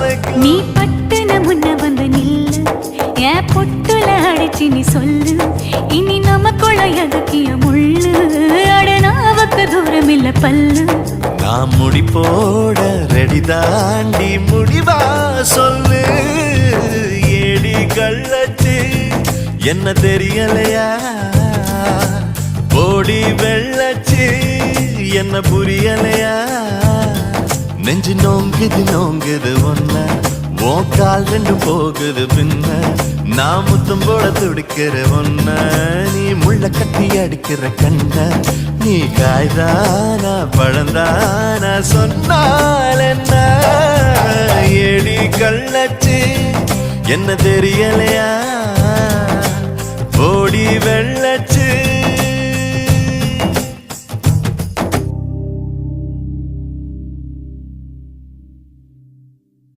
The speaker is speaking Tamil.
வைக்கும். நீ பட்டுன முன்ன வந்து நில்லு, என் பொட்டுல அடிச்சு நீ சொல்லு, இனி நமக்குள்ள எதுக்கிய முள்ளு, அடனாவுக்கு தூரம் இல்ல பல்லு. நான் முடி போட ரெடி தாண்டி முடிவா சொல்லு. ஏடி கள்ளச்சு என்ன தெரியலையா, போடி வெள்ளச்சு என்ன புரியலையா. நெஞ்சு நோங்குது நோங்குது ஒன்ன, உன் கால் ரெண்டு போகுது பின்ன. நான் முத்தம் போட துடிக்கிற ஒன்ன, நீ முள்ள கட்டி அடிக்கிற கண்ண. நீ காய்தானா பழந்தானா சொன்னால் என்ன. ஏடி கள்ளச்சு என்ன தெரியலையா.